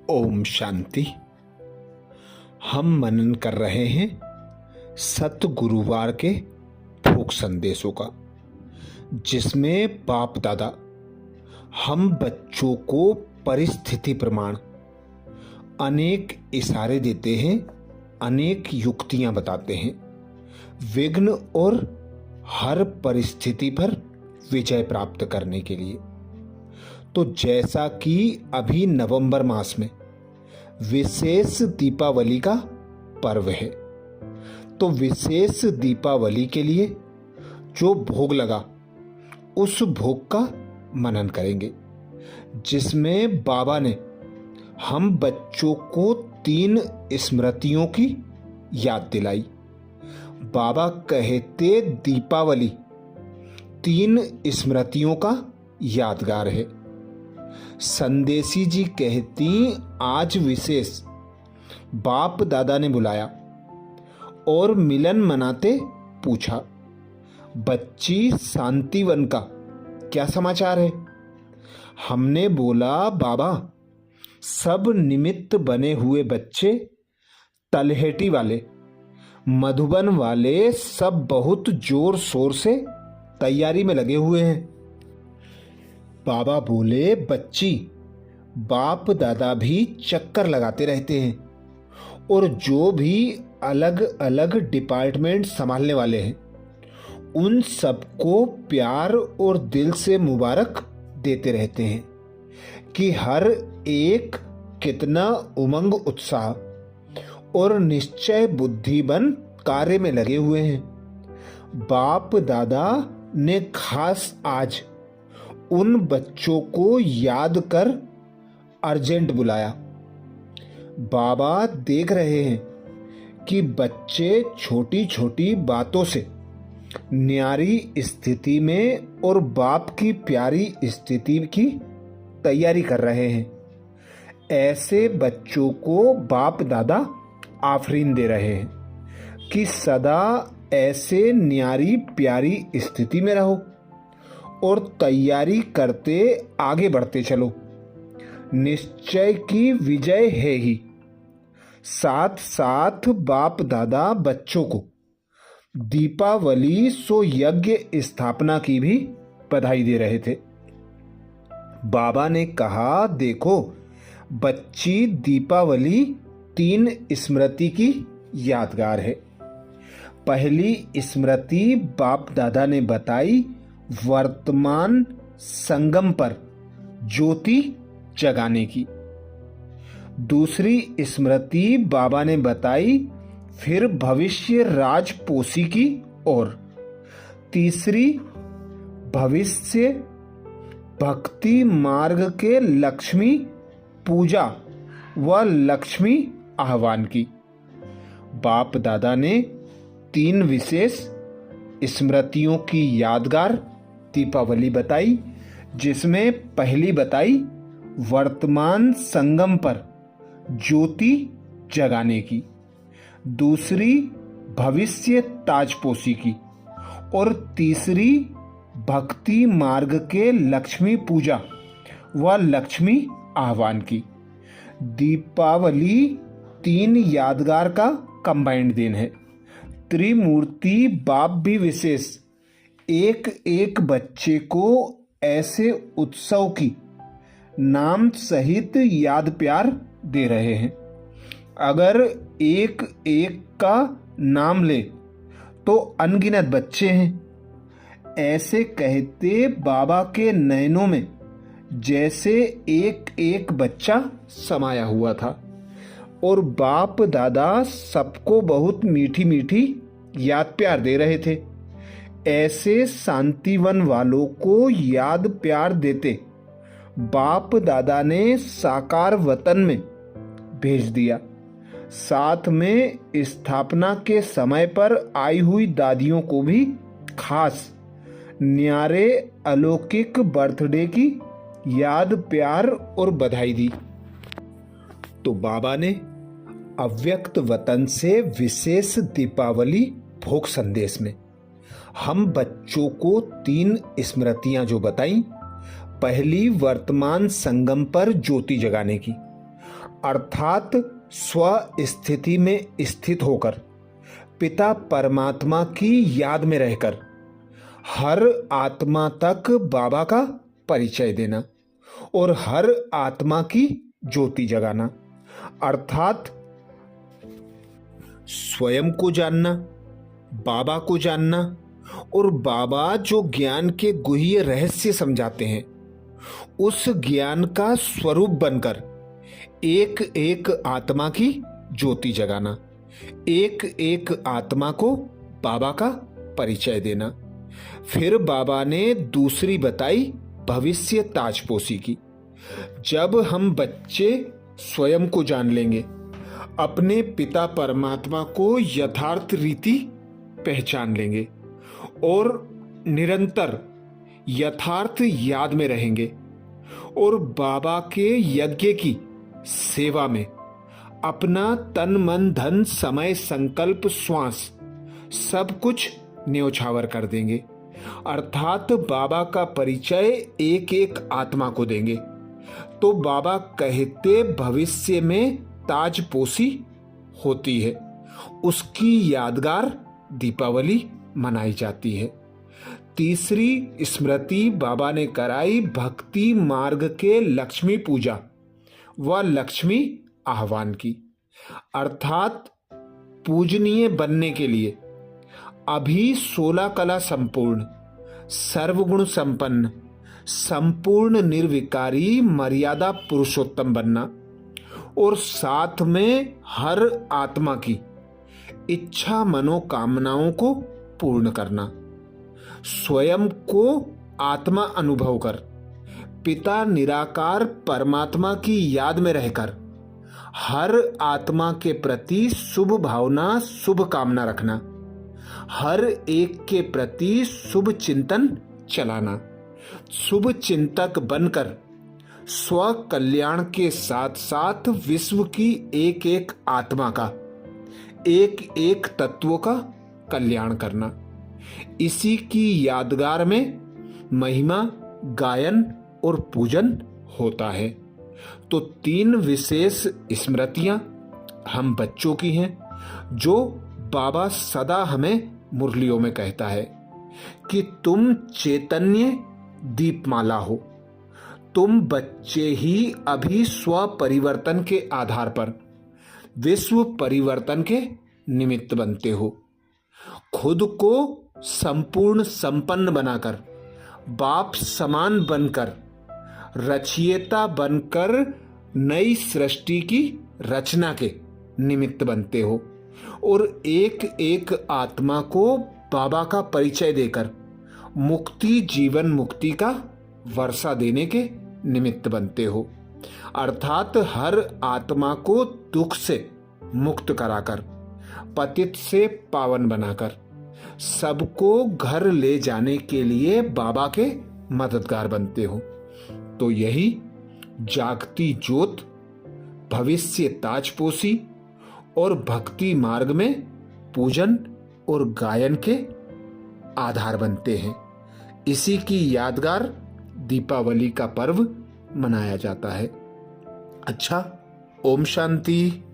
ओम शांति। हम मनन कर रहे हैं सत गुरुवार के भोग संदेशों का, जिसमें बाप दादा हम बच्चों को परिस्थिति प्रमाण अनेक इशारे देते हैं, अनेक युक्तियां बताते हैं विघ्न और हर परिस्थिति पर विजय प्राप्त करने के लिए। तो जैसा कि अभी नवंबर मास में विशेष दीपावली का पर्व है, तो विशेष दीपावली के लिए जो भोग लगा उस भोग का मनन करेंगे, जिसमें बाबा ने हम बच्चों को 3 स्मृतियों की याद दिलाई। बाबा कहते दीपावली 3 स्मृतियों का यादगार है। संदेशी जी कहती आज विशेष बाप दादा ने बुलाया और मिलन मनाते पूछा, बच्ची शांतिवन का क्या समाचार है? हमने बोला बाबा, सब निमित्त बने हुए बच्चे, तलहेटी वाले, मधुबन वाले सब बहुत जोर शोर से तैयारी में लगे हुए हैं। बाबा बोले, बच्ची, बाप दादा भी चक्कर लगाते रहते हैं और जो भी अलग अलग डिपार्टमेंट संभालने वाले हैं उन सबको प्यार और दिल से मुबारक देते रहते हैं कि हर एक कितना उमंग उत्साह और निश्चय बुद्धि बन कार्य में लगे हुए हैं। बाप दादा ने खास आज उन बच्चों को याद कर अर्जेंट बुलाया। बाबा देख रहे हैं कि बच्चे छोटी छोटी बातों से न्यारी स्थिति में और बाप की प्यारी स्थिति की तैयारी कर रहे हैं। ऐसे बच्चों को बाप दादा आफरीन दे रहे हैं कि सदा ऐसे न्यारी प्यारी स्थिति में रहो और तैयारी करते आगे बढ़ते चलो। निश्चय की विजय है ही। साथ साथ बाप दादा बच्चों को दीपावली सो यज्ञ स्थापना की भी बधाई दे रहे थे। बाबा ने कहा, देखो बच्ची, दीपावली 3 स्मृति की यादगार है। पहली स्मृति बाप दादा ने बताई वर्तमान संगम पर ज्योति जगाने की। दूसरी स्मृति बाबा ने बताई फिर भविष्य राजपोषी की और तीसरी भविष्य भक्ति मार्ग के लक्ष्मी पूजा व लक्ष्मी आह्वान की। बाप दादा ने 3 विशेष स्मृतियों की यादगार दीपावली बताई, जिसमें पहली बताई वर्तमान संगम पर ज्योति जगाने की, दूसरी भविष्य ताजपोशी की और तीसरी भक्ति मार्ग के लक्ष्मी पूजा व लक्ष्मी आह्वान की। दीपावली 3 यादगार का कंबाइंड दिन है। त्रिमूर्ति बाप भी विशेष एक एक बच्चे को ऐसे उत्सव की नाम सहित याद प्यार दे रहे हैं। अगर एक एक का नाम ले तो अनगिनत बच्चे हैं। ऐसे कहते बाबा के नयनों में जैसे एक एक बच्चा समाया हुआ था और बाप दादा सबको बहुत मीठी मीठी याद प्यार दे रहे थे। ऐसे शांतिवन वालों को याद प्यार देते बाप दादा ने साकार वतन में भेज दिया। साथ में स्थापना के समय पर आई हुई दादियों को भी खास न्यारे अलौकिक बर्थडे की याद प्यार और बधाई दी। तो बाबा ने अव्यक्त वतन से विशेष दीपावली भोग संदेश में हम बच्चों को 3 स्मृतियां जो बताई, पहली वर्तमान संगम पर ज्योति जगाने की, अर्थात स्व स्थिति में स्थित होकर पिता परमात्मा की याद में रहकर हर आत्मा तक बाबा का परिचय देना और हर आत्मा की ज्योति जगाना, अर्थात स्वयं को जानना, बाबा को जानना और बाबा जो ज्ञान के गुह्य रहस्य समझाते हैं उस ज्ञान का स्वरूप बनकर एक एक आत्मा की ज्योति जगाना, एक एक आत्मा को बाबा का परिचय देना। फिर बाबा ने दूसरी बताई भविष्य ताजपोशी की। जब हम बच्चे स्वयं को जान लेंगे, अपने पिता परमात्मा को यथार्थ रीति पहचान लेंगे और निरंतर यथार्थ याद में रहेंगे और बाबा के यज्ञ की सेवा में अपना तन मन धन समय संकल्प श्वास सब कुछ न्योछावर कर देंगे, अर्थात बाबा का परिचय एक एक आत्मा को देंगे। तो बाबा कहते भविष्य में ताजपोशी होती है, उसकी यादगार दीपावली मनाई जाती है। तीसरी स्मृति बाबा ने कराई भक्ति मार्ग के लक्ष्मी पूजा व लक्ष्मी आह्वान की, अर्थात पूजनीय बनने के लिए अभी 16 कला संपूर्ण, सर्वगुण संपन्न, संपूर्ण निर्विकारी मर्यादा पुरुषोत्तम बनना और साथ में हर आत्मा की इच्छा मनोकामनाओं को पूर्ण करना। स्वयं को आत्मा अनुभव कर पिता निराकार परमात्मा की याद में रहकर हर आत्मा के प्रति शुभ भावना शुभ कामना रखना, हर एक के प्रति शुभ चिंतन चलाना, शुभ चिंतक बनकर स्व कल्याण के साथ साथ विश्व की एक एक आत्मा का एक एक तत्वों का कल्याण करना। इसी की यादगार में महिमा गायन और पूजन होता है। तो 3 विशेष स्मृतियां हम बच्चों की हैं जो बाबा सदा हमें मुरलियों में कहता है कि तुम चैतन्य दीपमाला हो, तुम बच्चे ही अभी स्व परिवर्तन के आधार पर विश्व परिवर्तन के निमित्त बनते हो। खुद को संपूर्ण संपन्न बनाकर बाप समान बनकर रचयिता बनकर नई सृष्टि की रचना के निमित्त बनते हो और एक एक आत्मा को बाबा का परिचय देकर मुक्ति जीवन मुक्ति का वर्षा देने के निमित्त बनते हो, अर्थात हर आत्मा को दुख से मुक्त कराकर पतित से पावन बनाकर सबको घर ले जाने के लिए बाबा के मददगार बनते हो। तो यही जागती ज्योत भविष्य ताजपोशी और भक्ति मार्ग में पूजन और गायन के आधार बनते हैं। इसी की यादगार दीपावली का पर्व मनाया जाता है। अच्छा, ओम शांति।